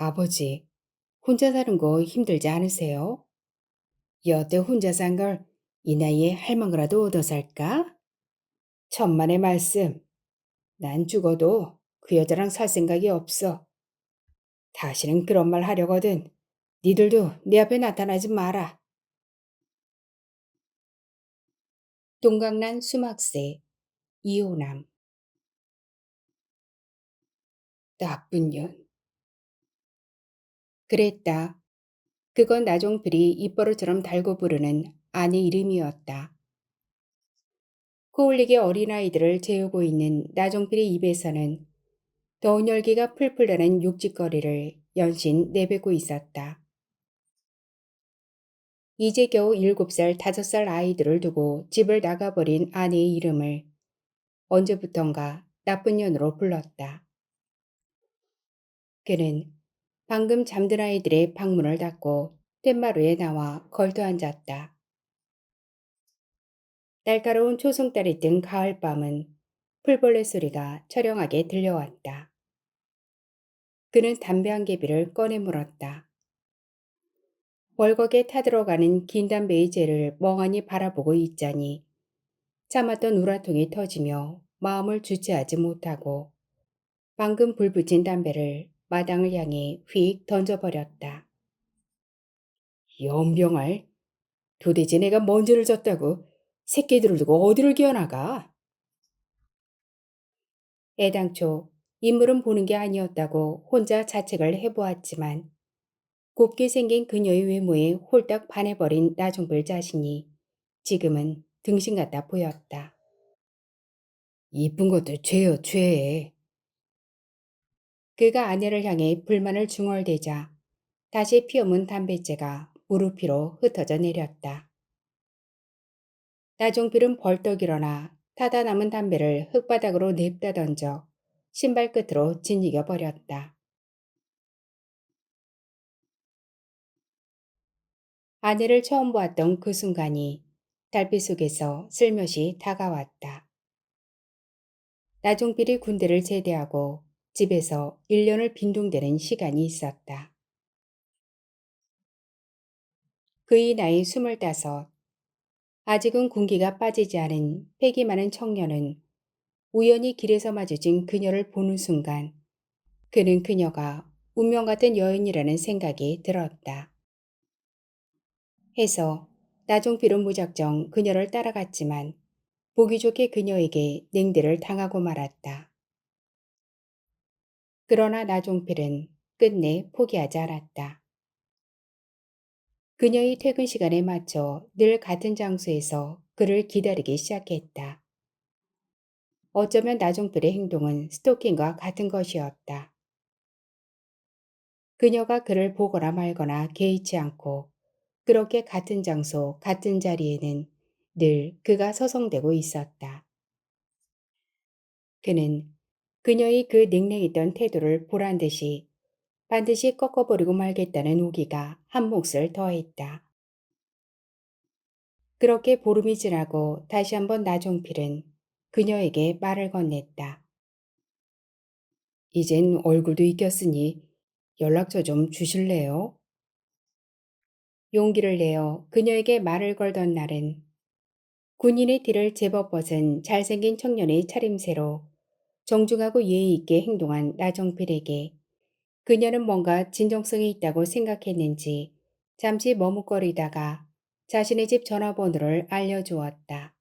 아버지, 혼자 사는 거 힘들지 않으세요? 여태 혼자 산 걸 이 나이에 할망구라도 얻어 살까? 천만의 말씀. 난 죽어도 그 여자랑 살 생각이 없어. 다시는 그런 말 하려거든. 니들도 내 앞에 나타나지 마라. 동강난 수막새, 이호남. 나쁜 년. 그랬다. 그건 나종필이 입버릇처럼 달고 부르는 아내 이름이었다. 코올리게 어린아이들을 재우고 있는 나종필의 입에서는 더운 열기가 풀풀 나는 육직거리를 연신 내뱉고 있었다. 이제 겨우 7살, 5살 아이들을 두고 집을 나가버린 아내의 이름을 언제부턴가 나쁜 년으로 불렀다. 그는 방금 잠든 아이들의 방문을 닫고 툇마루에 나와 걸터앉았다. 날카로운 초승달이 뜬 가을밤은 풀벌레 소리가 처량하게 들려왔다. 그는 담배 한 개비를 꺼내 물었다. 벌겋게 타들어가는 긴 담배의 재를 멍하니 바라보고 있자니 참았던 우라통이 터지며 마음을 주체하지 못하고 방금 불 붙인 담배를 마당을 향해 휙 던져버렸다. 연병알, 도대체 내가 뭔 죄를 졌다고 새끼들을 두고 어디를 기어나가? 애당초 인물은 보는 게 아니었다고 혼자 자책을 해보았지만 곱게 생긴 그녀의 외모에 홀딱 반해버린 나종필 자신이 지금은 등신 같아 보였다. 이쁜 것도 죄요, 죄. 그가 아내를 향해 불만을 중얼대자 다시 피어문 담뱃재가 무릎 위로 흩어져 내렸다. 나종필은 벌떡 일어나 타다 남은 담배를 흙바닥으로 냅다 던져 신발 끝으로 짓이겨 버렸다. 아내를 처음 보았던 그 순간이 달빛 속에서 슬며시 다가왔다. 나종필이 군대를 제대하고 집에서 1년을 빈둥대는 시간이 있었다. 그의 나이 25. 아직은 군기가 빠지지 않은 패기 많은 청년은 우연히 길에서 마주친 그녀를 보는 순간 그는 그녀가 운명 같은 여인이라는 생각이 들었다. 해서 나종필은 무작정 그녀를 따라갔지만 보기 좋게 그녀에게 냉대를 당하고 말았다. 그러나 나종필은 끝내 포기하지 않았다. 그녀의 퇴근 시간에 맞춰 늘 같은 장소에서 그를 기다리기 시작했다. 어쩌면 나종필의 행동은 스토킹과 같은 것이었다. 그녀가 그를 보거나 말거나 개의치 않고 그렇게 같은 장소, 같은 자리에는 늘 그가 서성대고 있었다. 그는 그녀의 그 냉랭했던 태도를 보란 듯이 반드시 꺾어버리고 말겠다는 우기가 한 몫을 더했다. 그렇게 보름이 지나고 다시 한번 나종필은 그녀에게 말을 건넸다. 이젠 얼굴도 익혔으니 연락처 좀 주실래요? 용기를 내어 그녀에게 말을 걸던 날은 군인의 티를 제법 벗은 잘생긴 청년의 차림새로 정중하고 예의 있게 행동한 나종필에게 그녀는 뭔가 진정성이 있다고 생각했는지 잠시 머뭇거리다가 자신의 집 전화번호를 알려주었다.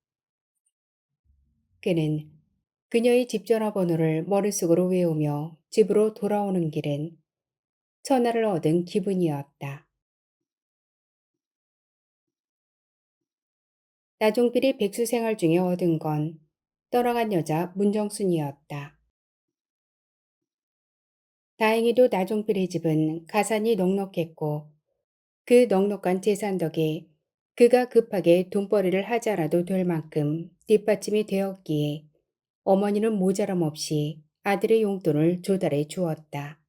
그는 그녀의 집 전화번호를 머릿속으로 외우며 집으로 돌아오는 길은 천하를 얻은 기분이었다. 나종필이 백수 생활 중에 얻은 건 떠나간 여자 문정순이었다. 다행히도 나종필의 집은 가산이 넉넉했고 그 넉넉한 재산 덕에 그가 급하게 돈벌이를 하지 않아도 될 만큼 뒷받침이 되었기에 어머니는 모자람 없이 아들의 용돈을 조달해 주었다.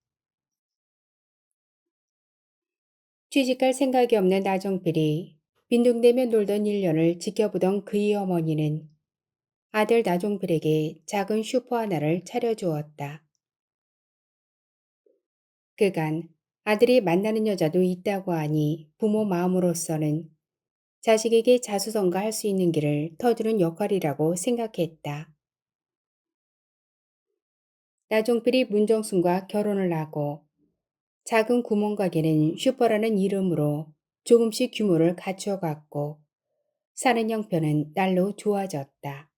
취직할 생각이 없는 나종필이 빈둥대며 놀던 1년을 지켜보던 그의 어머니는 아들 나종필에게 작은 슈퍼 하나를 차려주었다. 그간 아들이 만나는 여자도 있다고 하니 부모 마음으로서는 자식에게 자수성가할 수 있는 길을 터주는 역할이라고 생각했다. 나종필이 문정순과 결혼을 하고 작은 구멍가게는 슈퍼라는 이름으로 조금씩 규모를 갖춰갔고 사는 형편은 날로 좋아졌다.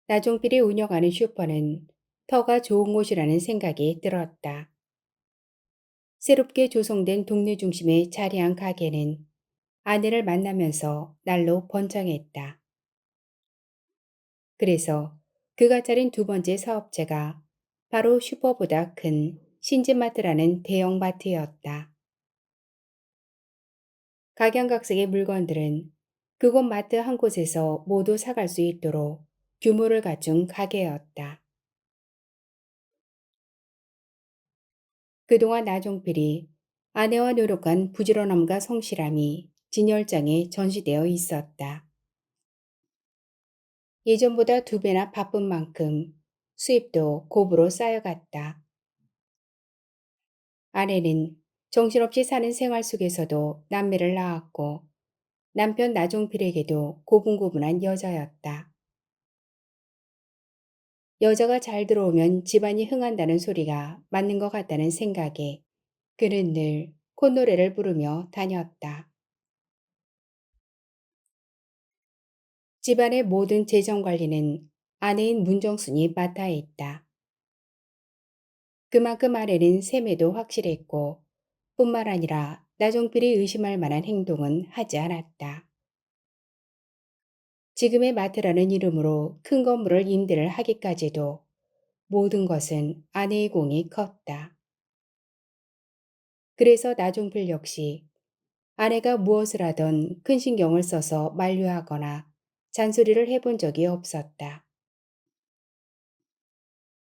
나종필이 운영하는 슈퍼는 터가 좋은 곳이라는 생각이 들었다. 새롭게 조성된 동네 중심의 자리한 가게는 아내를 만나면서 날로 번창했다. 그래서 그가 차린 두 번째 사업체가 바로 슈퍼보다 큰 신진마트라는 대형마트였다. 각양각색의 물건들은 그곳 마트 한 곳에서 모두 사갈 수 있도록 규모를 갖춘 가게였다. 그동안 나종필이 아내와 노력한 부지런함과 성실함이 진열장에 전시되어 있었다. 예전보다 두 배나 바쁜 만큼 수입도 곱으로 쌓여갔다. 아내는 정신없이 사는 생활 속에서도 남매를 낳았고 남편 나종필에게도 고분고분한 여자였다. 여자가 잘 들어오면 집안이 흥한다는 소리가 맞는 것 같다는 생각에 그는 늘 콧노래를 부르며 다녔다. 집안의 모든 재정 관리는 아내인 문정순이 맡아 있다. 그만큼 아내는 셈에도 확실했고 뿐만 아니라 나종필이 의심할 만한 행동은 하지 않았다. 지금의 마트라는 이름으로 큰 건물을 임대를 하기까지도 모든 것은 아내의 공이 컸다. 그래서 나종필 역시 아내가 무엇을 하던 큰 신경을 써서 만류하거나 잔소리를 해본 적이 없었다.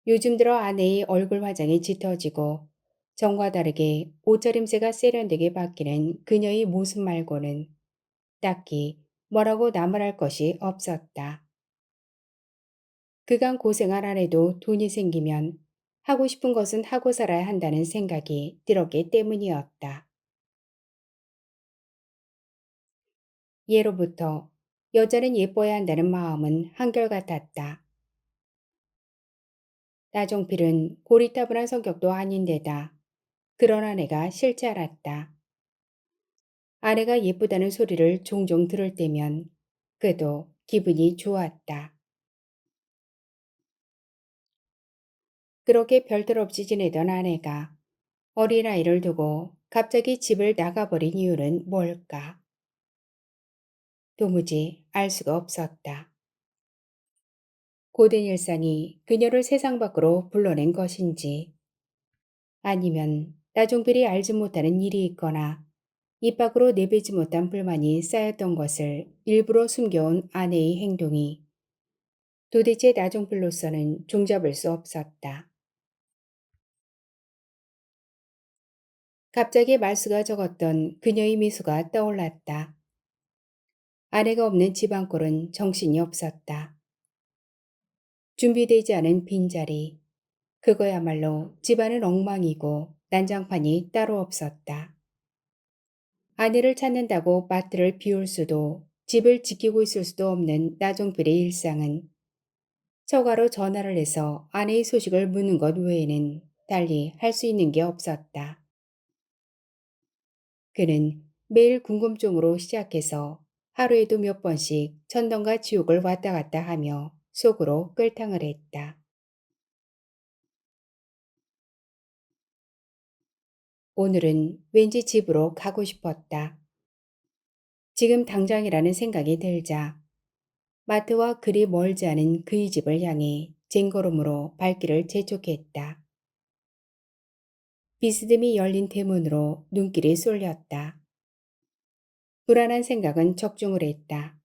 요즘 들어 아내의 얼굴 화장이 짙어지고 전과 다르게 옷차림새가 세련되게 바뀌는 그녀의 모습 말고는 딱히 뭐라고 나무랄 것이 없었다. 그간 고생한 아내도 돈이 생기면 하고 싶은 것은 하고 살아야 한다는 생각이 들었기 때문이었다. 예로부터 여자는 예뻐야 한다는 마음은 한결같았다. 나종필은 고리타분한 성격도 아닌데다 그런 아내가 싫지 않았다. 아내가 예쁘다는 소리를 종종 들을 때면 그도 기분이 좋았다. 그렇게 별탈 없이 지내던 아내가 어린아이를 두고 갑자기 집을 나가버린 이유는 뭘까? 도무지 알 수가 없었다. 고된 일상이 그녀를 세상 밖으로 불러낸 것인지 아니면 나종필이 알지 못하는 일이 있거나 입 밖으로 내뱉지 못한 불만이 쌓였던 것을 일부러 숨겨온 아내의 행동이 도대체 나종필로서는 종잡을 수 없었다. 갑자기 말수가 적었던 그녀의 미소가 떠올랐다. 아내가 없는 집안꼴은 정신이 없었다. 준비되지 않은 빈자리. 그거야말로 집안은 엉망이고 난장판이 따로 없었다. 아내를 찾는다고 마트를 비울 수도 집을 지키고 있을 수도 없는 나종필의 일상은 처가로 전화를 해서 아내의 소식을 묻는 것 외에는 달리 할 수 있는 게 없었다. 그는 매일 궁금증으로 시작해서 하루에도 몇 번씩 천당과 지옥을 왔다 갔다 하며 속으로 끌탕을 했다. 오늘은 왠지 집으로 가고 싶었다. 지금 당장이라는 생각이 들자 마트와 그리 멀지 않은 그의 집을 향해 쟁걸음으로 발길을 재촉했다. 비스듬히 열린 대문으로 눈길이 쏠렸다. 불안한 생각은 적중을 했다.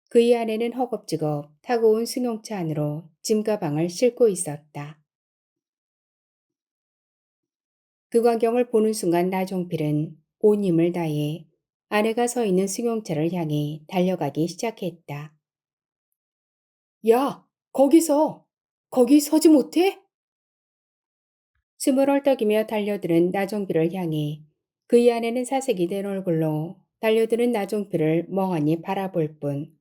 그의 아내는 허겁지겁 타고 온 승용차 안으로 짐가방을 싣고 있었다. 그 광경을 보는 순간 나종필은 온 힘을 다해 아내가 서 있는 승용차를 향해 달려가기 시작했다. 야, 거기서! 거기 서지 못해? 숨을 헐떡이며 달려드는 나종필을 향해 그의 안에는 사색이 된 얼굴로 달려드는 나종필을 멍하니 바라볼 뿐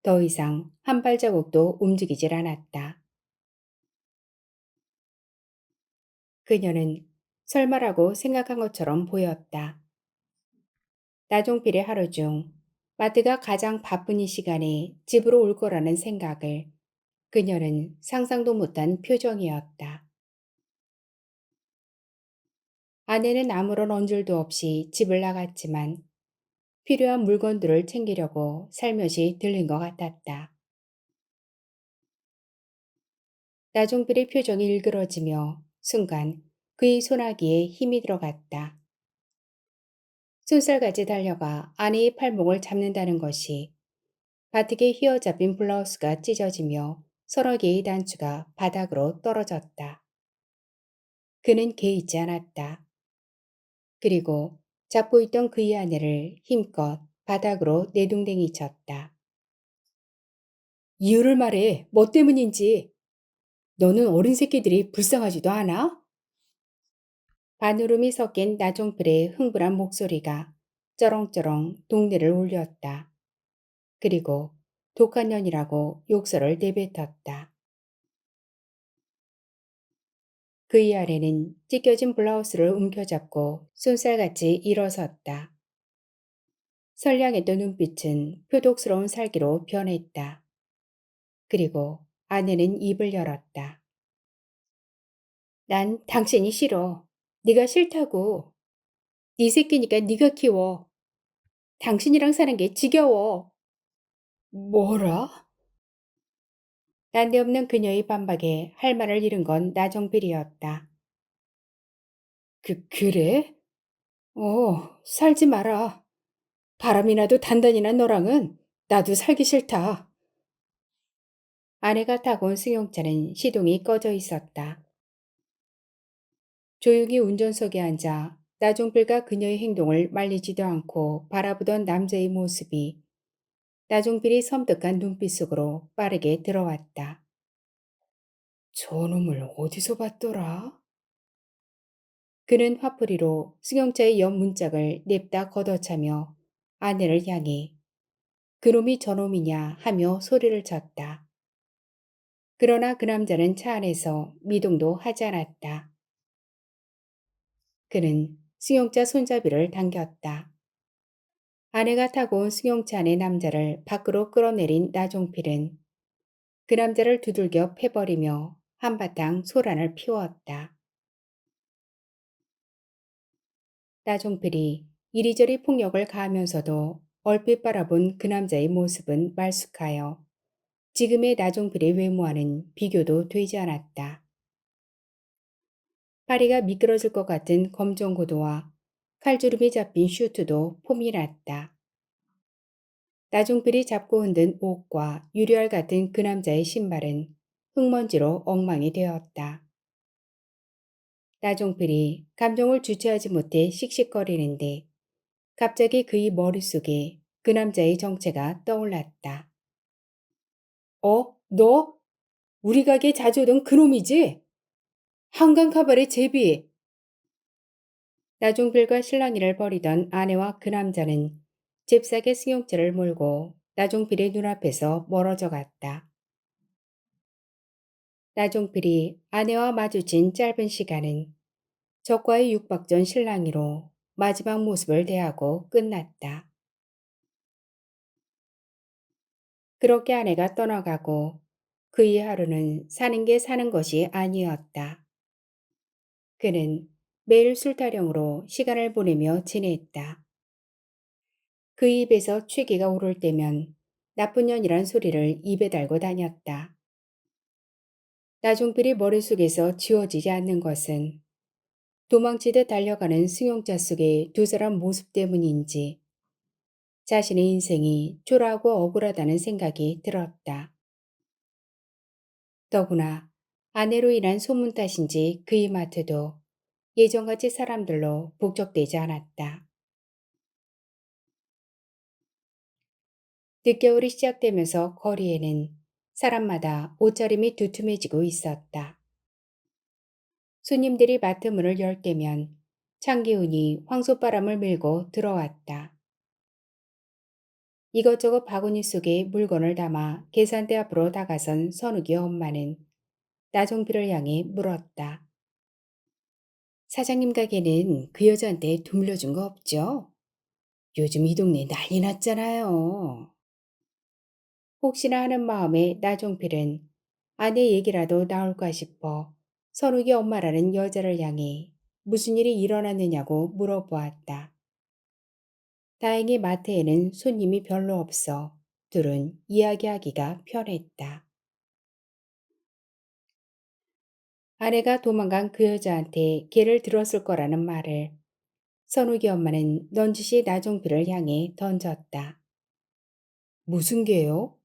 더 이상 한 발자국도 움직이질 않았다. 그녀는 설마라고 생각한 것처럼 보였다. 나종필의 하루 중 마트가 가장 바쁜 이 시간에 집으로 올 거라는 생각을 그녀는 상상도 못한 표정이었다. 아내는 아무런 언질도 없이 집을 나갔지만 필요한 물건들을 챙기려고 살며시 들린 것 같았다. 나종필의 표정이 일그러지며 순간 그의 소나기에 힘이 들어갔다. 쏜살같이 달려가 아내의 팔목을 잡는다는 것이 바닥에 휘어잡힌 블라우스가 찢어지며 서너 개의 단추가 바닥으로 떨어졌다. 그는 개의치 않았다. 그리고 잡고 있던 그의 아내를 힘껏 바닥으로 내둥댕이 쳤다. 이유를 말해. 뭐 때문인지. 너는 어린 새끼들이 불쌍하지도 않아? 반울음이 섞인 나종필의 흥분한 목소리가 쩌렁쩌렁 동네를 울렸다. 그리고 독한 년이라고 욕설을 내뱉었다. 그의 아래는 찢겨진 블라우스를 움켜잡고 쏜살같이 일어섰다. 선량했던 눈빛은 표독스러운 살기로 변했다. 그리고 아내는 입을 열었다. 난 당신이 싫어. 네가 싫다고. 네 새끼니까 네가 키워. 당신이랑 사는 게 지겨워. 뭐라? 난데없는 그녀의 반박에 할 말을 잃은 건 나정필이었다. 그래? 살지 마라. 바람이 나도 단단히 난 너랑은 나도 살기 싫다. 아내가 타고 온 승용차는 시동이 꺼져 있었다. 조용히 운전석에 앉아 나종필과 그녀의 행동을 말리지도 않고 바라보던 남자의 모습이 나종필이 섬뜩한 눈빛 속으로 빠르게 들어왔다. 저놈을 어디서 봤더라? 그는 화풀이로 승용차의 옆 문짝을 냅다 걷어차며 아내를 향해 그놈이 저놈이냐 하며 소리를 쳤다. 그러나 그 남자는 차 안에서 미동도 하지 않았다. 그는 승용차 손잡이를 당겼다. 아내가 타고 온 승용차 안의 남자를 밖으로 끌어내린 나종필은 그 남자를 두들겨 패버리며 한바탕 소란을 피웠다. 나종필이 이리저리 폭력을 가하면서도 얼핏 바라본 그 남자의 모습은 말쑥하여 지금의 나종필의 외모와는 비교도 되지 않았다. 파리가 미끄러질 것 같은 검정 구두와 칼주름이 잡힌 슈트도 폼이 났다. 나종필이 잡고 흔든 옷과 유리알 같은 그 남자의 신발은 흙먼지로 엉망이 되었다. 나종필이 감정을 주체하지 못해 씩씩거리는데 갑자기 그의 머릿속에 그 남자의 정체가 떠올랐다. 너? 우리 가게 자주 오던 그놈이지? 한강 카바레 제비. 나종필과 실랑이를 벌이던 아내와 그 남자는 잽싸게 승용차를 몰고 나종필의 눈앞에서 멀어져 갔다. 나종필이 아내와 마주친 짧은 시간은 적과의 육박전 실랑이로 마지막 모습을 대하고 끝났다. 그렇게 아내가 떠나가고 그의 하루는 사는 게 사는 것이 아니었다. 그는 매일 술타령으로 시간을 보내며 지냈다. 그 입에서 취기가 오를 때면 나쁜 년이란 소리를 입에 달고 다녔다. 나종필이 머릿속에서 지워지지 않는 것은 도망치듯 달려가는 승용차 속의 두 사람 모습 때문인지 자신의 인생이 초라하고 억울하다는 생각이 들었다. 더구나 아내로 인한 소문 탓인지 그의 마트도 예전같이 사람들로 북적대지 않았다. 늦겨울이 시작되면서 거리에는 사람마다 옷차림이 두툼해지고 있었다. 손님들이 마트 문을 열 때면 찬기운이 황소바람을 밀고 들어왔다. 이것저것 바구니 속에 물건을 담아 계산대 앞으로 다가선 선욱이 엄마는 나종필을 향해 물었다. 사장님 가게는 그 여자한테 돈 빌려준 거 없죠? 요즘 이 동네 난리 났잖아요. 혹시나 하는 마음에 나종필은 아내 얘기라도 나올까 싶어 선욱이 엄마라는 여자를 향해 무슨 일이 일어났느냐고 물어보았다. 다행히 마트에는 손님이 별로 없어 둘은 이야기하기가 편했다. 아내가 도망간 그 여자한테 개를 들었을 거라는 말을 선욱이 엄마는 넌지시 나종필을 향해 던졌다. 무슨 개요?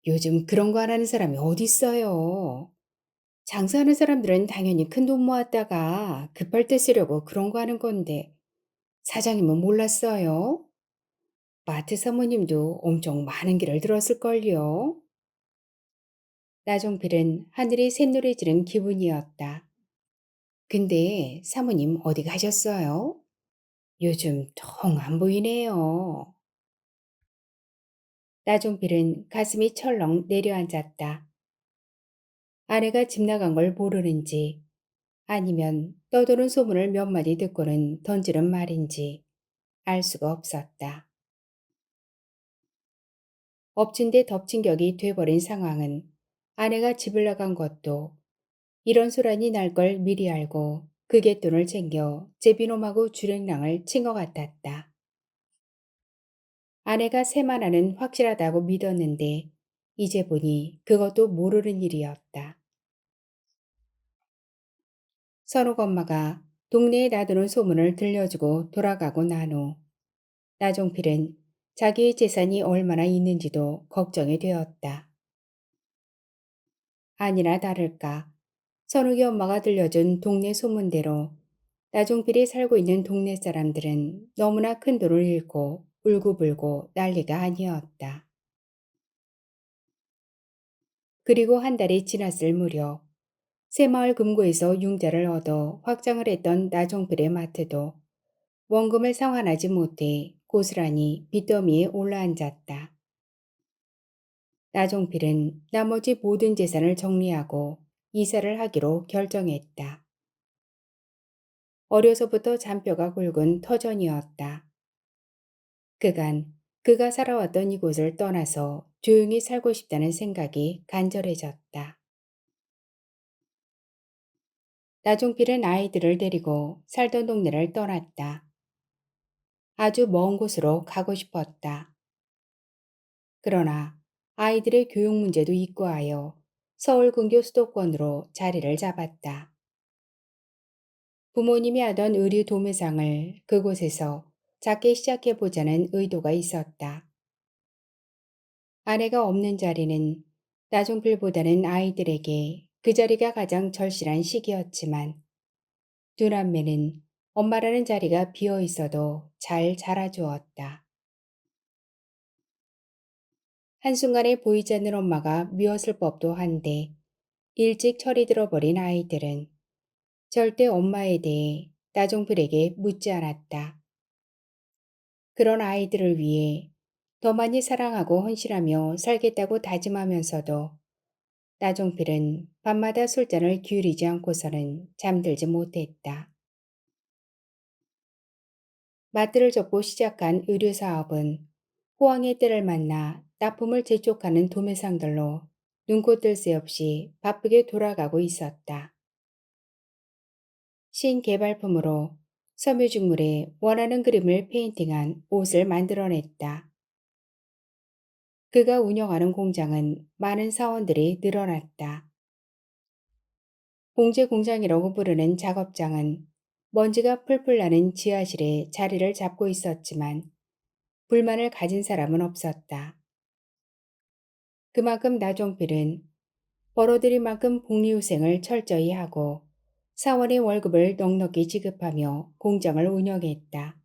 요즘 그런 거 안 하는 사람이 어딨어요. 장사하는 사람들은 당연히 큰 돈 모았다가 급할 때 쓰려고 그런 거 하는 건데 사장님은 몰랐어요? 마트 사모님도 엄청 많은 개를 들었을걸요. 나종필은 하늘이 쇳노래 지른 기분이었다. 근데 사모님 어디 가셨어요? 요즘 통 안 보이네요. 나종필은 가슴이 철렁 내려앉았다. 아내가 집 나간 걸 모르는지 아니면 떠도는 소문을 몇 마디 듣고는 던지는 말인지 알 수가 없었다. 엎친 데 덮친 격이 돼버린 상황은 아내가 집을 나간 것도 이런 소란이 날 걸 미리 알고 그 갯돈을 챙겨 제비놈하고 주랭랑을 친 것 같았다. 아내가 세만하는 확실하다고 믿었는데 이제 보니 그것도 모르는 일이었다. 선욱 엄마가 동네에 나도는 소문을 들려주고 돌아가고 난 후 나종필은 자기의 재산이 얼마나 있는지도 걱정이 되었다. 아니나 다를까 선욱이 엄마가 들려준 동네 소문대로 나종필이 살고 있는 동네 사람들은 너무나 큰 돈을 잃고 울고불고 난리가 아니었다. 그리고 한 달이 지났을 무렵 새마을 금고에서 융자를 얻어 확장을 했던 나종필의 마트도 원금을 상환하지 못해 고스란히 빚더미에 올라앉았다. 나종필은 나머지 모든 재산을 정리하고 이사를 하기로 결정했다. 어려서부터 잔뼈가 굵은 터전이었다. 그간 그가 살아왔던 이곳을 떠나서 조용히 살고 싶다는 생각이 간절해졌다. 나종필은 아이들을 데리고 살던 동네를 떠났다. 아주 먼 곳으로 가고 싶었다. 그러나 아이들의 교육 문제도 있고 하여 서울 근교 수도권으로 자리를 잡았다. 부모님이 하던 의류 도매상을 그곳에서 작게 시작해보자는 의도가 있었다. 아내가 없는 자리는 나종필보다는 아이들에게 그 자리가 가장 절실한 시기였지만 두 남매는 엄마라는 자리가 비어 있어도 잘 자라주었다. 한순간에 보이지 않는 엄마가 미웠을 법도 한데 일찍 철이 들어버린 아이들은 절대 엄마에 대해 나종필에게 묻지 않았다. 그런 아이들을 위해 더 많이 사랑하고 헌신하며 살겠다고 다짐하면서도 나종필은 밤마다 술잔을 기울이지 않고서는 잠들지 못했다. 마트를 접고 시작한 의류사업은 호황의 때를 만나 납품을 재촉하는 도매상들로 눈코 뜰 새 없이 바쁘게 돌아가고 있었다. 신개발품으로 섬유직물에 원하는 그림을 페인팅한 옷을 만들어냈다. 그가 운영하는 공장은 많은 사원들이 늘어났다. 봉제 공장이라고 부르는 작업장은 먼지가 풀풀 나는 지하실에 자리를 잡고 있었지만 불만을 가진 사람은 없었다. 그만큼 나종필은 벌어들인 만큼 복리후생을 철저히 하고 사원의 월급을 넉넉히 지급하며 공장을 운영했다.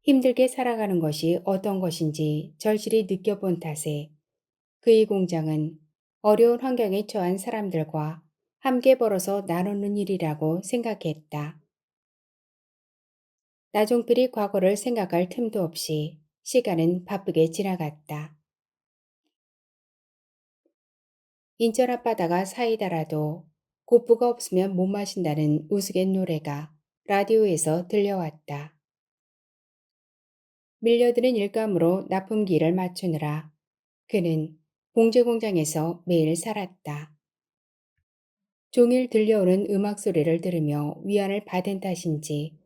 힘들게 살아가는 것이 어떤 것인지 절실히 느껴본 탓에 그의 공장은 어려운 환경에 처한 사람들과 함께 벌어서 나누는 일이라고 생각했다. 나종필이 과거를 생각할 틈도 없이 시간은 바쁘게 지나갔다. 인천 앞바다가 사이다라도 고프가 없으면 못 마신다는 우스갯노래가 라디오에서 들려왔다. 밀려드는 일감으로 납품기를 맞추느라 그는 봉제 공장에서 매일 살았다. 종일 들려오는 음악 소리를 들으며 위안을 받은 탓인지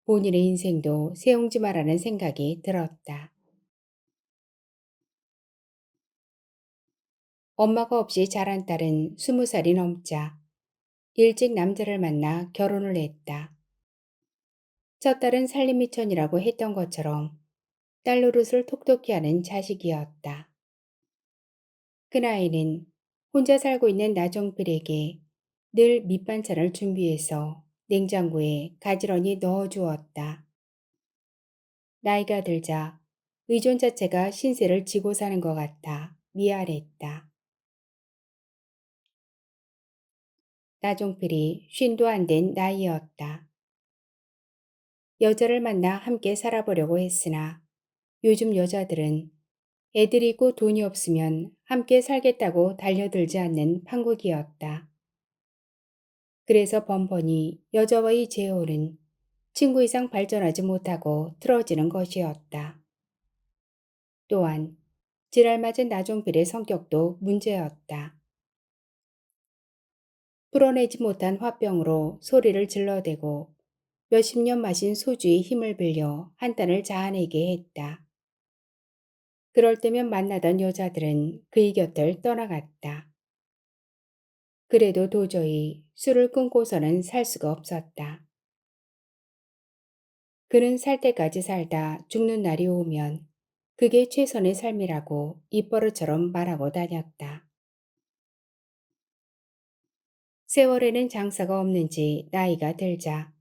본인의 인생도 세웅지 마라는 생각이 들었다. 엄마가 없이 자란 딸은 20살이 넘자 일찍 남자를 만나 결혼을 했다. 첫 딸은 살림미천이라고 했던 것처럼 딸 노릇을 톡톡히 하는 자식이었다. 그 나이는 혼자 살고 있는 나종필에게 늘 밑반찬을 준비해서 냉장고에 가지런히 넣어주었다. 나이가 들자 의존 자체가 신세를 지고 사는 것 같아 미안했다. 나종필이 쉰도 안 된 나이였다. 여자를 만나 함께 살아보려고 했으나 요즘 여자들은 애들이 있고 돈이 없으면 함께 살겠다고 달려들지 않는 판국이었다. 그래서 번번이 여자와의 재혼은 친구 이상 발전하지 못하고 틀어지는 것이었다. 또한 지랄맞은 나종필의 성격도 문제였다. 풀어내지 못한 화병으로 소리를 질러대고 몇십 년 마신 소주의 힘을 빌려 한 잔을 자아내게 했다. 그럴 때면 만나던 여자들은 그의 곁을 떠나갔다. 그래도 도저히 술을 끊고서는 살 수가 없었다. 그는 살 때까지 살다 죽는 날이 오면 그게 최선의 삶이라고 입버릇처럼 말하고 다녔다. 세월에는 장사가 없는지 나이가 들자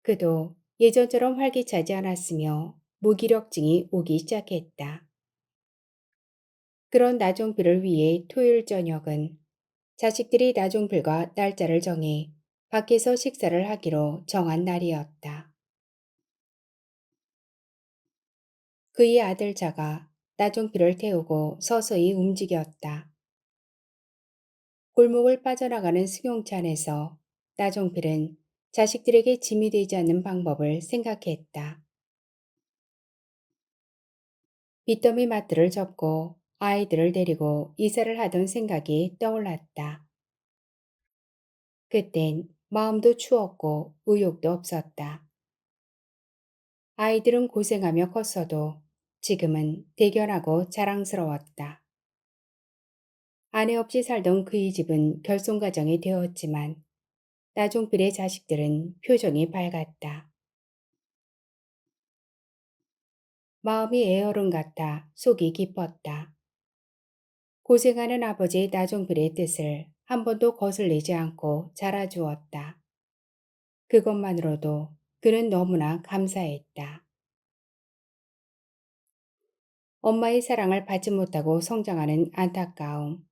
그도 예전처럼 활기차지 않았으며 무기력증이 오기 시작했다. 그런 나종필을 위해 토요일 저녁은 자식들이 나종필과 날짜를 정해 밖에서 식사를 하기로 정한 날이었다. 그의 아들 자가 나종필을 태우고 서서히 움직였다. 골목을 빠져나가는 승용차 안에서 나종필은 자식들에게 짐이 되지 않는 방법을 생각했다. 빚더미 마트를 접고 아이들을 데리고 이사를 하던 생각이 떠올랐다. 그땐 마음도 추웠고 의욕도 없었다. 아이들은 고생하며 컸어도 지금은 대견하고 자랑스러웠다. 아내 없이 살던 그의 집은 결손가정이 되었지만 나종필의 자식들은 표정이 밝았다. 마음이 애어른 같아 속이 깊었다. 고생하는 아버지 나종필의 뜻을 한 번도 거슬리지 않고 자라주었다. 그것만으로도 그는 너무나 감사했다. 엄마의 사랑을 받지 못하고 성장하는 안타까움.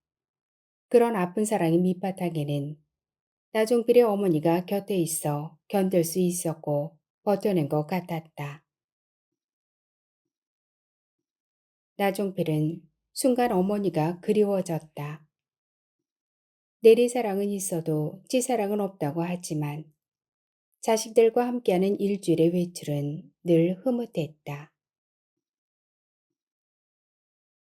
그런 아픈 사랑의 밑바탕에는 나종필의 어머니가 곁에 있어 견딜 수 있었고 버텨낸 것 같았다. 나종필은 순간 어머니가 그리워졌다. 내리사랑은 있어도 찌사랑은 없다고 하지만 자식들과 함께하는 일주일의 외출은 늘 흐뭇했다.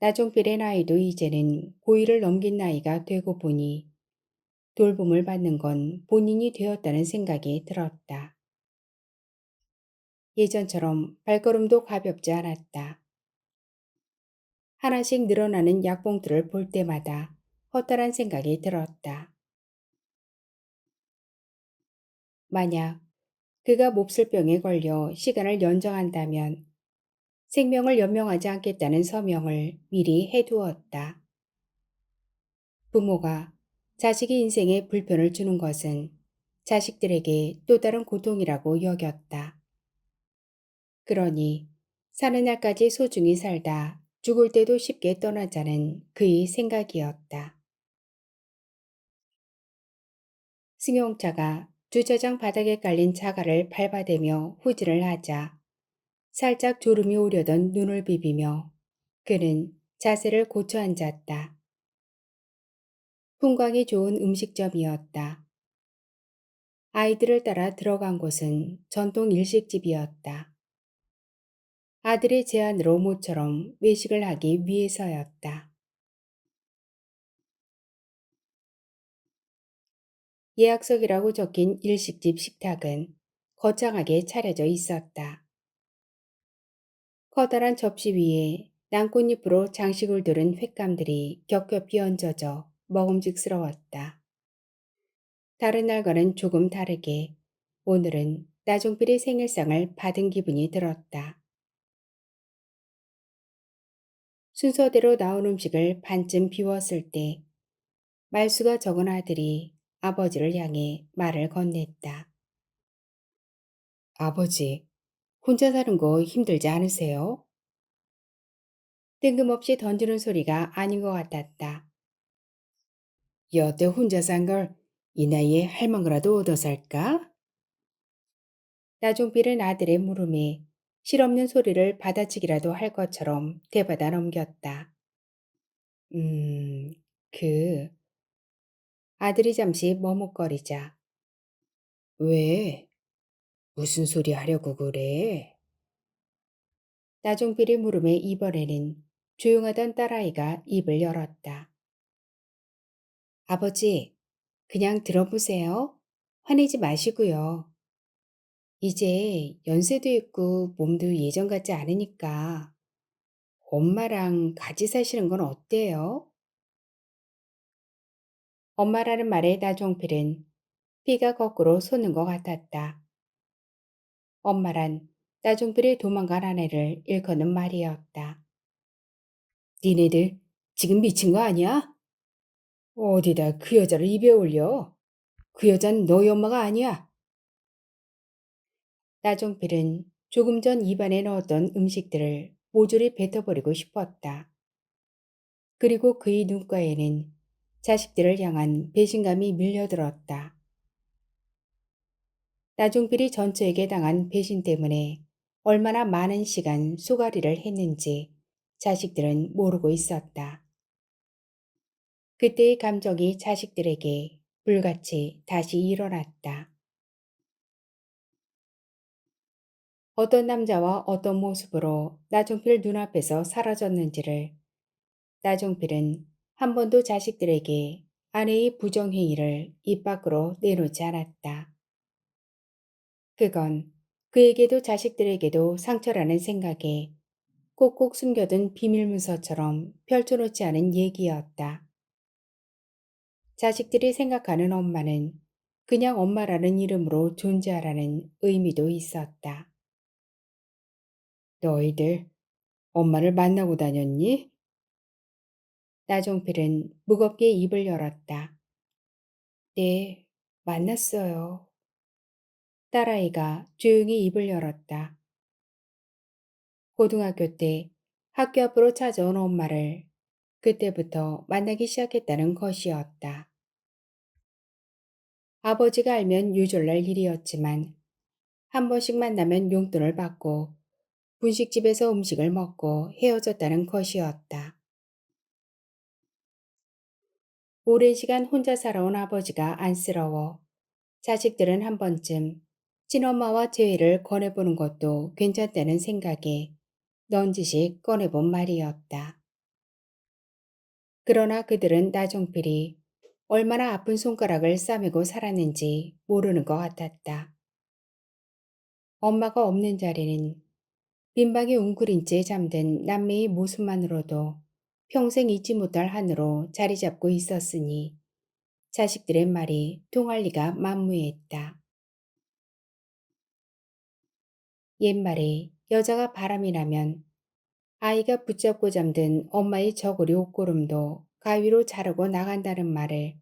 나종필의 나이도 이제는 고1을 넘긴 나이가 되고 보니 돌봄을 받는 건 본인이 되었다는 생각이 들었다. 예전처럼 발걸음도 가볍지 않았다. 하나씩 늘어나는 약봉투를 볼 때마다 허탈한 생각이 들었다. 만약 그가 몹쓸 병에 걸려 시간을 연장한다면 생명을 연명하지 않겠다는 서명을 미리 해두었다. 부모가 자식의 인생에 불편을 주는 것은 자식들에게 또 다른 고통이라고 여겼다. 그러니 사는 날까지 소중히 살다 죽을 때도 쉽게 떠나자는 그의 생각이었다. 승용차가 주차장 바닥에 깔린 자갈을 밟아대며 후진을 하자 살짝 졸음이 오려던 눈을 비비며 그는 자세를 고쳐 앉았다. 풍광이 좋은 음식점이었다. 아이들을 따라 들어간 곳은 전통 일식집이었다. 아들의 제안으로 모처럼 외식을 하기 위해서였다. 예약석이라고 적힌 일식집 식탁은 거창하게 차려져 있었다. 커다란 접시 위에 난꽃잎으로 장식을 두른 횟감들이 겹겹이 얹어져 먹음직스러웠다. 다른 날과는 조금 다르게 오늘은 나종필의 생일상을 받은 기분이 들었다. 순서대로 나온 음식을 반쯤 비웠을 때 말수가 적은 아들이 아버지를 향해 말을 건넸다. 아버지, 혼자 사는 거 힘들지 않으세요? 뜬금없이 던지는 소리가 아닌 것 같았다. 여태 혼자 산 걸 이 나이에 할망 거라도 얻어 살까? 나종필은 아들의 물음에 실없는 소리를 받아치기라도 할 것처럼 대받아 넘겼다. 음, 그 아들이 잠시 머뭇거리자. 왜? 무슨 소리 하려고 그래? 나종필의 물음에 이번에는 조용하던 딸아이가 입을 열었다. 아버지, 그냥 들어보세요. 화내지 마시고요. 이제 연세도 있고 몸도 예전 같지 않으니까 엄마랑 같이 사시는 건 어때요? 엄마라는 말에 나종필은 피가 거꾸로 솟는 것 같았다. 엄마란 나종필의 도망간 아내를 일컫는 말이었다. 니네들 지금 미친 거 아니야? 어디다 그 여자를 입에 올려? 그 여잔 너희 엄마가 아니야. 나종필은 조금 전 입안에 넣었던 음식들을 모조리 뱉어버리고 싶었다. 그리고 그의 눈가에는 자식들을 향한 배신감이 밀려들었다. 나종필이 전처에게 당한 배신 때문에 얼마나 많은 시간 쏘가리를 했는지 자식들은 모르고 있었다. 그때의 감정이 자식들에게 불같이 다시 일어났다. 어떤 남자와 어떤 모습으로 나종필 눈앞에서 사라졌는지를 나종필은 한 번도 자식들에게 아내의 부정행위를 입 밖으로 내놓지 않았다. 그건 그에게도 자식들에게도 상처라는 생각에 꼭꼭 숨겨둔 비밀문서처럼 펼쳐놓지 않은 얘기였다. 자식들이 생각하는 엄마는 그냥 엄마라는 이름으로 존재하라는 의미도 있었다. 너희들 엄마를 만나고 다녔니? 나종필은 무겁게 입을 열었다. 네, 만났어요. 딸아이가 조용히 입을 열었다. 고등학교 때 학교 앞으로 찾아온 엄마를 그때부터 만나기 시작했다는 것이었다. 아버지가 알면 유졸날 일이었지만 한 번씩 만나면 용돈을 받고 분식집에서 음식을 먹고 헤어졌다는 것이었다. 오랜 시간 혼자 살아온 아버지가 안쓰러워 자식들은 한 번쯤 친엄마와 재회를 권해보는 것도 괜찮다는 생각에 넌지시 꺼내본 말이었다. 그러나 그들은 나종필이 얼마나 아픈 손가락을 싸매고 살았는지 모르는 것 같았다. 엄마가 없는 자리는 빈방에 웅크린 채 잠든 남매의 모습만으로도 평생 잊지 못할 한으로 자리 잡고 있었으니 자식들의 말이 통할 리가 만무했다. 옛말에 여자가 바람이 나면 아이가 붙잡고 잠든 엄마의 저고리 옷고름도 가위로 자르고 나간다는 말을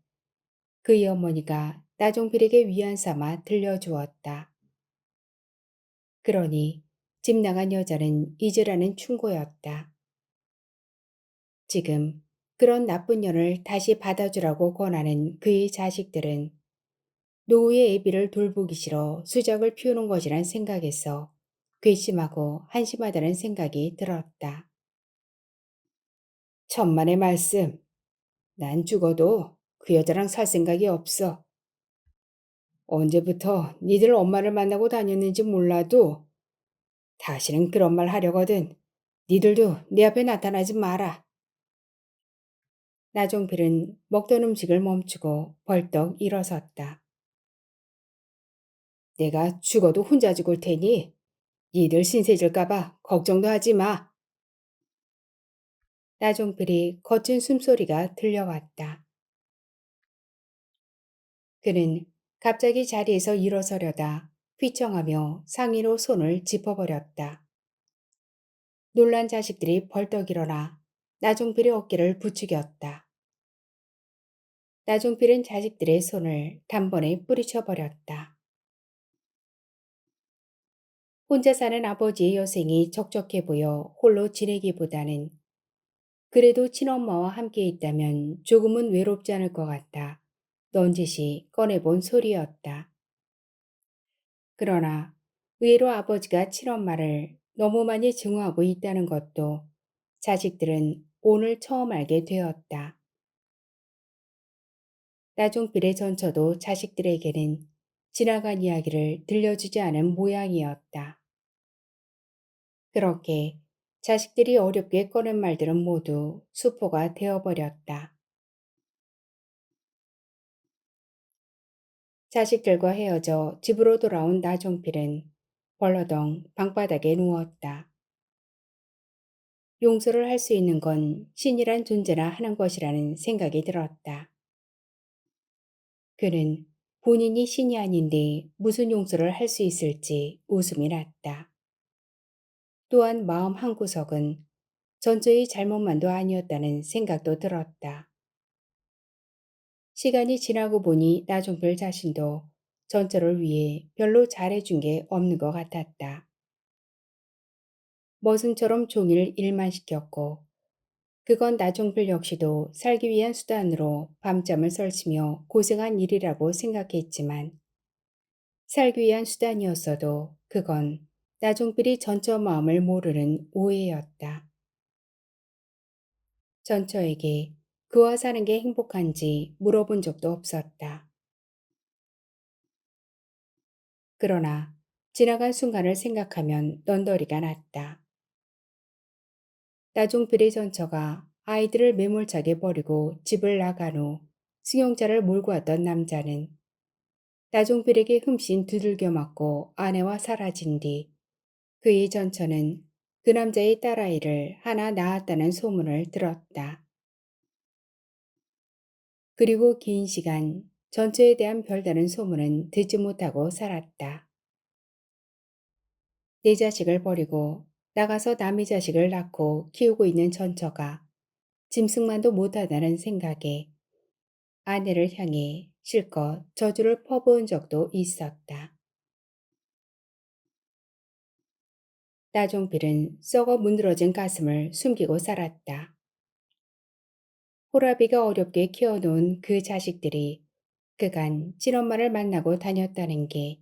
그의 어머니가 나종필에게 위안 삼아 들려주었다. 그러니 집 나간 여자는 잊으라는 충고였다. 지금 그런 나쁜 년을 다시 받아주라고 권하는 그의 자식들은 노후의 애비를 돌보기 싫어 수작을 피우는 것이란 생각에서 괘씸하고 한심하다는 생각이 들었다. 천만의 말씀. 난 죽어도 그 여자랑 살 생각이 없어. 언제부터 니들 엄마를 만나고 다녔는지 몰라도 다시는 그런 말 하려거든. 니들도 내 앞에 나타나지 마라. 나종필은 먹던 음식을 멈추고 벌떡 일어섰다. 내가 죽어도 혼자 죽을 테니 니들 신세질까봐 걱정도 하지 마. 나종필이 거친 숨소리가 들려왔다. 그는 갑자기 자리에서 일어서려다 휘청하며 상의로 손을 짚어버렸다. 놀란 자식들이 벌떡 일어나 나종필의 어깨를 부추겼다. 나종필은 자식들의 손을 단번에 뿌리쳐버렸다. 혼자 사는 아버지의 여생이 적적해 보여 홀로 지내기보다는 그래도 친엄마와 함께 있다면 조금은 외롭지 않을 것 같아 넌지시 꺼내본 소리였다. 그러나 의외로 아버지가 친엄마를 너무 많이 증오하고 있다는 것도 자식들은 오늘 처음 알게 되었다. 나종필의 전처도 자식들에게는 지나간 이야기를 들려주지 않은 모양이었다. 그렇게 자식들이 어렵게 꺼낸 말들은 모두 수포가 되어버렸다. 자식들과 헤어져 집으로 돌아온 나종필은 벌러덩 방바닥에 누웠다. 용서를 할 수 있는 건 신이란 존재나 하는 것이라는 생각이 들었다. 그는 본인이 신이 아닌데 무슨 용서를 할 수 있을지 웃음이 났다. 또한 마음 한구석은 전처의 잘못만도 아니었다는 생각도 들었다. 시간이 지나고 보니 나종필 자신도 전처를 위해 별로 잘해준 게 없는 것 같았다. 머슴처럼 종일 일만 시켰고 그건 나종필 역시도 살기 위한 수단으로 밤잠을 설치며 고생한 일이라고 생각했지만 살기 위한 수단이었어도 그건 나종필이 전처 마음을 모르는 오해였다. 전처에게 그와 사는 게 행복한지 물어본 적도 없었다. 그러나 지나간 순간을 생각하면 넌더리가 났다. 나종필의 전처가 아이들을 매몰차게 버리고 집을 나간 후 승용차를 몰고 왔던 남자는 나종필에게 흠씬 두들겨 맞고 아내와 사라진 뒤 그의 전처는 그 남자의 딸아이를 하나 낳았다는 소문을 들었다. 그리고 긴 시간 전처에 대한 별다른 소문은 듣지 못하고 살았다. 내 자식을 버리고 나가서 남의 자식을 낳고 키우고 있는 전처가 짐승만도 못하다는 생각에 아내를 향해 실컷 저주를 퍼부은 적도 있었다. 나종필은 썩어 문드러진 가슴을 숨기고 살았다. 호라비가 어렵게 키워놓은 그 자식들이 그간 친엄마를 만나고 다녔다는 게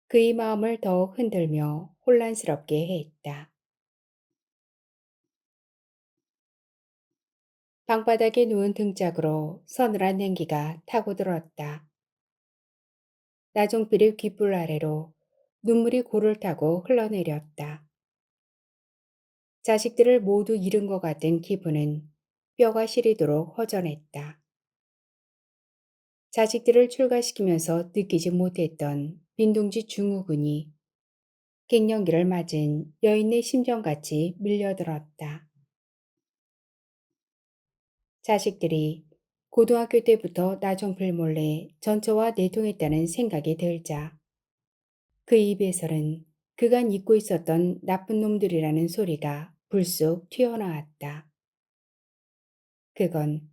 그의 마음을 더욱 흔들며 혼란스럽게 했다. 방바닥에 누운 등짝으로 서늘한 냉기가 타고들었다. 나종필의 귓불 아래로 눈물이 골을 타고 흘러내렸다. 자식들을 모두 잃은 것 같은 기분은 뼈가 시리도록 허전했다. 자식들을 출가시키면서 느끼지 못했던 빈둥지 증후군이 갱년기를 맞은 여인의 심정같이 밀려들었다. 자식들이 고등학교 때부터 나종필 몰래 전처와 내통했다는 생각이 들자 그 입에서는 그간 잊고 있었던 나쁜 놈들이라는 소리가 불쑥 튀어나왔다. 그건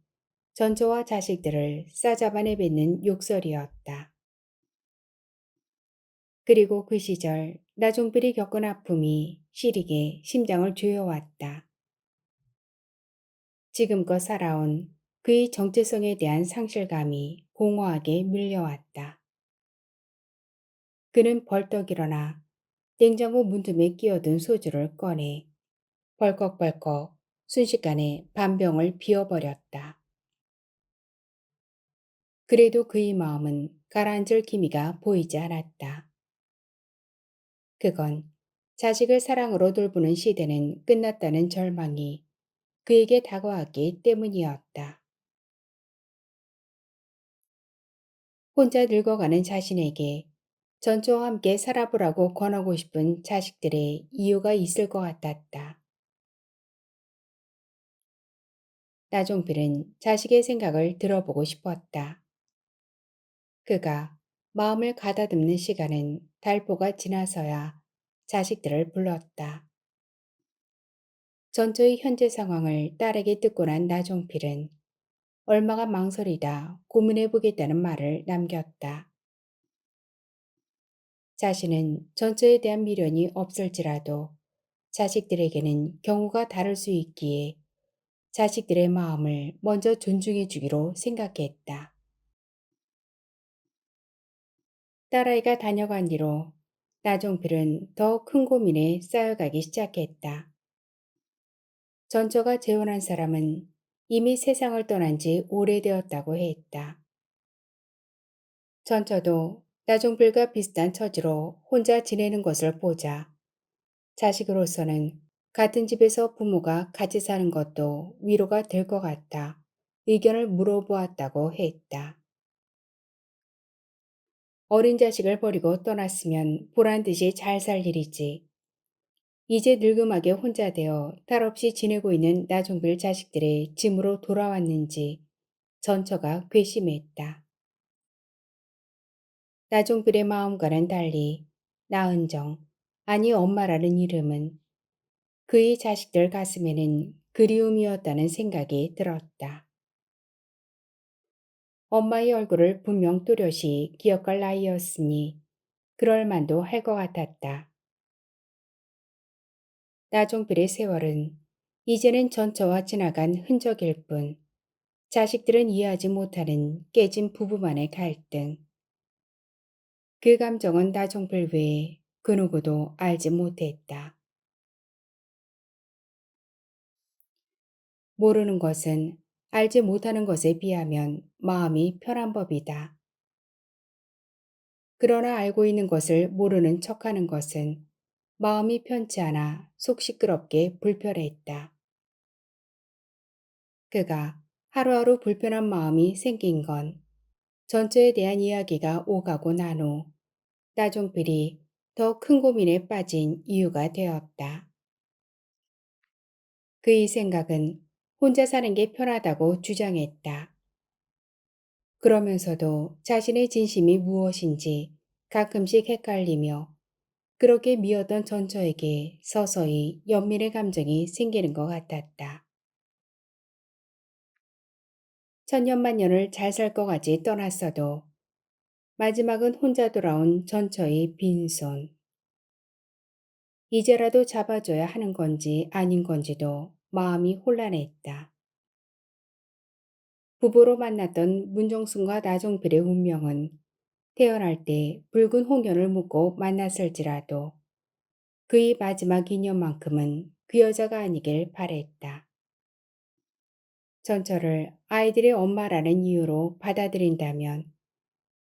전처와 자식들을 싸잡아내 뱉는 욕설이었다. 그리고 그 시절 나종필이 겪은 아픔이 시리게 심장을 조여왔다. 지금껏 살아온 그의 정체성에 대한 상실감이 공허하게 밀려왔다. 그는 벌떡 일어나 냉장고 문틈에 끼어든 소주를 꺼내 벌컥벌컥 순식간에 반 병을 비워버렸다. 그래도 그의 마음은 가라앉을 기미가 보이지 않았다. 그건 자식을 사랑으로 돌보는 시대는 끝났다는 절망이 그에게 다가왔기 때문이었다. 혼자 늙어가는 자신에게 전초와 함께 살아보라고 권하고 싶은 자식들의 이유가 있을 것 같았다. 나종필은 자식의 생각을 들어보고 싶었다. 그가 마음을 가다듬는 시간은 달포가 지나서야 자식들을 불렀다. 전초의 현재 상황을 딸에게 듣고 난 나종필은 얼마가 망설이다 고민해보겠다는 말을 남겼다. 자신은 전처에 대한 미련이 없을지라도 자식들에게는 경우가 다를 수 있기에 자식들의 마음을 먼저 존중해 주기로 생각했다. 딸아이가 다녀간 뒤로 나종필은 더 큰 고민에 쌓여가기 시작했다. 전처가 재혼한 사람은 이미 세상을 떠난 지 오래되었다고 했다. 전처도 나종필과 비슷한 처지로 혼자 지내는 것을 보자 자식으로서는 같은 집에서 부모가 같이 사는 것도 위로가 될 것 같아 의견을 물어보았다고 했다. 어린 자식을 버리고 떠났으면 보란 듯이 잘 살 일이지. 이제 늙음하게 혼자 되어 탈 없이 지내고 있는 나종필 자식들의 짐으로 돌아왔는지 전처가 괘씸했다. 나종필의 마음과는 달리 나은정, 아니 엄마라는 이름은 그의 자식들 가슴에는 그리움이었다는 생각이 들었다. 엄마의 얼굴을 분명 또렷이 기억할 나이였으니 그럴 만도 할 것 같았다. 나종필의 세월은 이제는 전처와 지나간 흔적일 뿐 자식들은 이해하지 못하는 깨진 부부만의 갈등. 그 감정은 나종필 외에 그 누구도 알지 못했다. 모르는 것은 알지 못하는 것에 비하면 마음이 편한 법이다. 그러나 알고 있는 것을 모르는 척하는 것은 마음이 편치 않아 속 시끄럽게 불편했다. 그가 하루하루 불편한 마음이 생긴 건 전처에 대한 이야기가 오가고 난 후 나종필이 더 큰 고민에 빠진 이유가 되었다. 그의 생각은 혼자 사는 게 편하다고 주장했다. 그러면서도 자신의 진심이 무엇인지 가끔씩 헷갈리며 그렇게 미웠던 전처에게 서서히 연민의 감정이 생기는 것 같았다. 천년만년을 잘 살 것 같이 떠났어도 마지막은 혼자 돌아온 전처의 빈손. 이제라도 잡아줘야 하는 건지 아닌 건지도 마음이 혼란했다. 부부로 만났던 문정순과 나종필의 운명은 태어날 때 붉은 홍연을 묻고 만났을지라도 그의 마지막 인연만큼은 그 여자가 아니길 바랬다. 전처를 아이들의 엄마라는 이유로 받아들인다면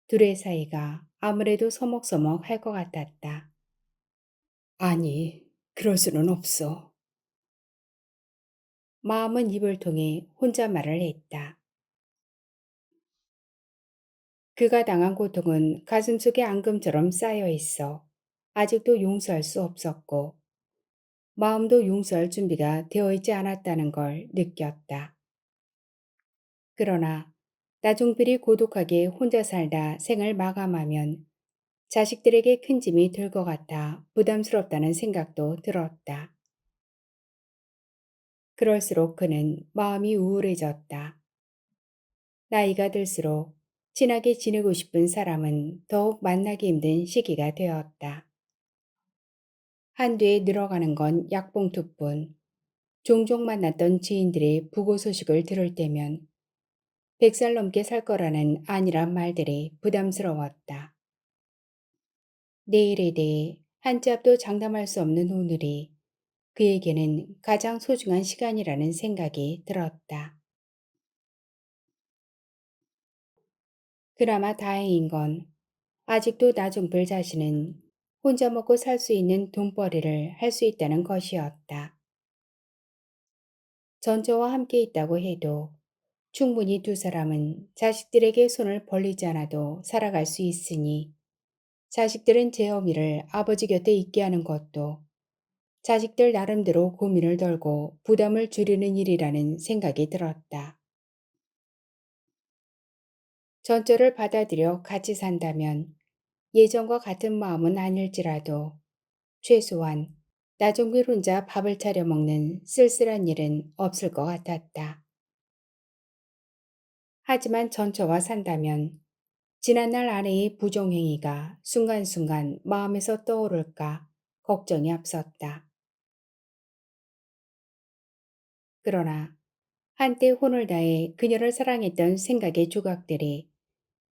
둘의 사이가 아무래도 서먹서먹할 것 같았다. 아니, 그럴 수는 없어. 마음은 입을 통해 혼자 말을 했다. 그가 당한 고통은 가슴속에 앙금처럼 쌓여 있어 아직도 용서할 수 없었고 마음도 용서할 준비가 되어 있지 않았다는 걸 느꼈다. 그러나 나종필이 고독하게 혼자 살다 생을 마감하면 자식들에게 큰 짐이 될 것 같아 부담스럽다는 생각도 들었다. 그럴수록 그는 마음이 우울해졌다. 나이가 들수록 친하게 지내고 싶은 사람은 더욱 만나기 힘든 시기가 되었다. 한뒤에 늘어가는 건 약봉투뿐 종종 만났던 지인들의 부고 소식을 들을 때면 100살 넘게 살 거라는 안일한 말들이 부담스러웠다. 내일에 대해 한 치 앞도 장담할 수 없는 오늘이 그에게는 가장 소중한 시간이라는 생각이 들었다. 그나마 다행인 건 아직도 나중별 자신은 혼자 먹고 살 수 있는 돈벌이를 할 수 있다는 것이었다. 전저와 함께 있다고 해도 충분히 두 사람은 자식들에게 손을 벌리지 않아도 살아갈 수 있으니 자식들은 제 어미를 아버지 곁에 있게 하는 것도 자식들 나름대로 고민을 덜고 부담을 줄이는 일이라는 생각이 들었다. 전저를 받아들여 같이 산다면 예전과 같은 마음은 아닐지라도 최소한 나종길 혼자 밥을 차려 먹는 쓸쓸한 일은 없을 것 같았다. 하지만 전처와 산다면 지난날 아내의 부정행위가 순간순간 마음에서 떠오를까 걱정이 앞섰다. 그러나 한때 혼을 다해 그녀를 사랑했던 생각의 조각들이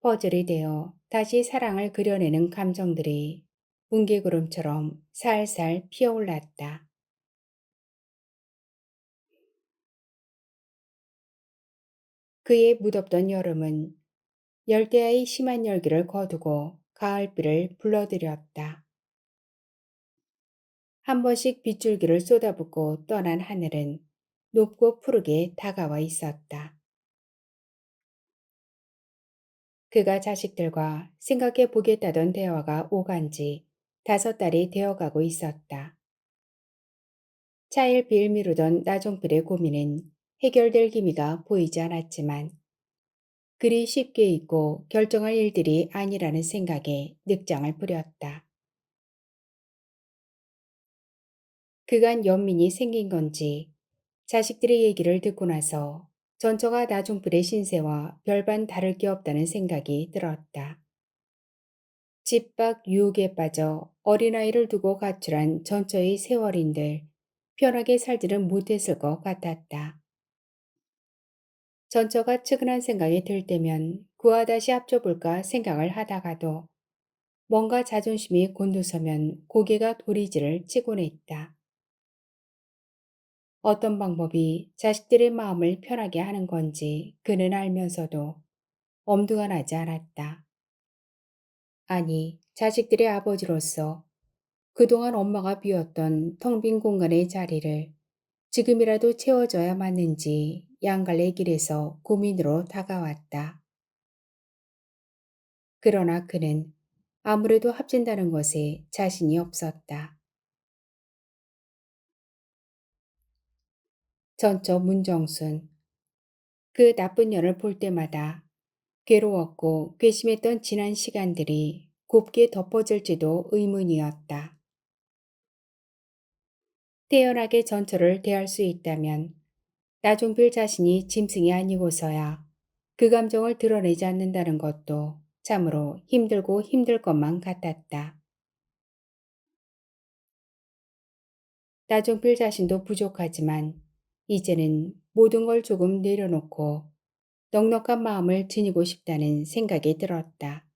퍼즐이 되어 다시 사랑을 그려내는 감정들이 뭉게구름처럼 살살 피어올랐다. 그의 무덥던 여름은 열대야의 심한 열기를 거두고 가을비를 불러들였다. 한 번씩 빗줄기를 쏟아붓고 떠난 하늘은 높고 푸르게 다가와 있었다. 그가 자식들과 생각해 보겠다던 대화가 오간 지 5달이 되어가고 있었다. 차일피일 미루던 나종필의 고민은 해결될 기미가 보이지 않았지만 그리 쉽게 잊고 결정할 일들이 아니라는 생각에 늑장을 부렸다. 그간 연민이 생긴 건지 자식들의 얘기를 듣고 나서 전처가 나종필의 신세와 별반 다를 게 없다는 생각이 들었다. 집 밖 유혹에 빠져 어린아이를 두고 가출한 전처의 세월인들 편하게 살지는 못했을 것 같았다. 전처가 측은한 생각이 들 때면 그와 다시 합쳐볼까 생각을 하다가도 뭔가 자존심이 곤두서면 고개가 도리지를 치곤 했다. 어떤 방법이 자식들의 마음을 편하게 하는 건지 그는 알면서도 엄두가 나지 않았다. 아니, 자식들의 아버지로서 그동안 엄마가 비웠던 텅 빈 공간의 자리를 지금이라도 채워줘야 맞는지 양갈래 길에서 고민으로 다가왔다. 그러나 그는 아무래도 합친다는 것에 자신이 없었다. 전처 문정순. 그 나쁜 년을 볼 때마다 괴로웠고 괘씸했던 지난 시간들이 곱게 덮어질지도 의문이었다. 태연하게 전처를 대할 수 있다면 나종필 자신이 짐승이 아니고서야 그 감정을 드러내지 않는다는 것도 참으로 힘들고 힘들 것만 같았다. 나종필 자신도 부족하지만 이제는 모든 걸 조금 내려놓고 넉넉한 마음을 지니고 싶다는 생각이 들었다.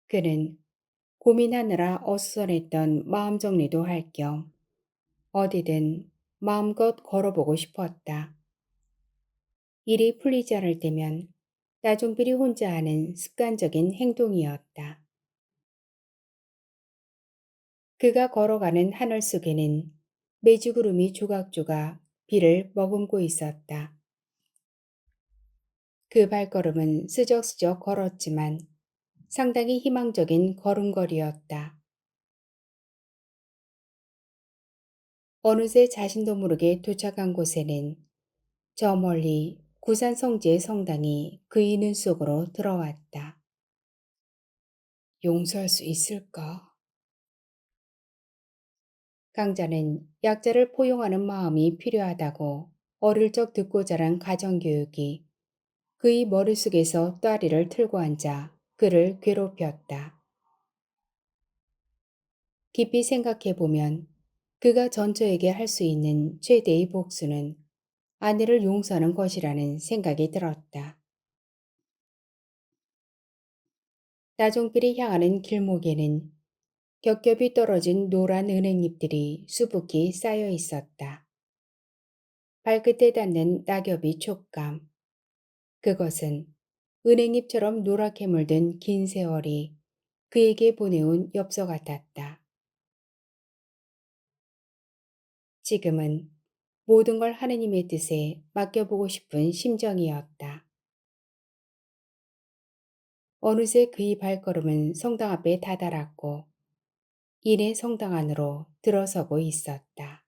그는 고민하느라 어수선했던 마음 정리도 할 겸 어디든 마음껏 걸어보고 싶었다. 일이 풀리지 않을 때면 나종필이 혼자 하는 습관적인 행동이었다. 그가 걸어가는 하늘 속에는 메주구름이 조각조각 비를 머금고 있었다. 그 발걸음은 쓰적쓰적 걸었지만 상당히 희망적인 걸음걸이였다. 어느새 자신도 모르게 도착한 곳에는 저 멀리 구산 성지의 성당이 그의 눈 속으로 들어왔다. 용서할 수 있을까? 강자는 약자를 포용하는 마음이 필요하다고 어릴 적 듣고 자란 가정교육이 그의 머릿속에서 또아리를 틀고 앉아 그를 괴롭혔다. 깊이 생각해보면 그가 전처에게 할 수 있는 최대의 복수는 아내를 용서하는 것이라는 생각이 들었다. 다종필이 향하는 길목에는 겹겹이 떨어진 노란 은행잎들이 수북히 쌓여 있었다. 발끝에 닿는 낙엽이 촉감. 그것은 은행잎처럼 노랗게 물든 긴 세월이 그에게 보내온 엽서 같았다. 지금은 모든 걸 하느님의 뜻에 맡겨보고 싶은 심정이었다. 어느새 그의 발걸음은 성당 앞에 다다랐고 이내 성당 안으로 들어서고 있었다.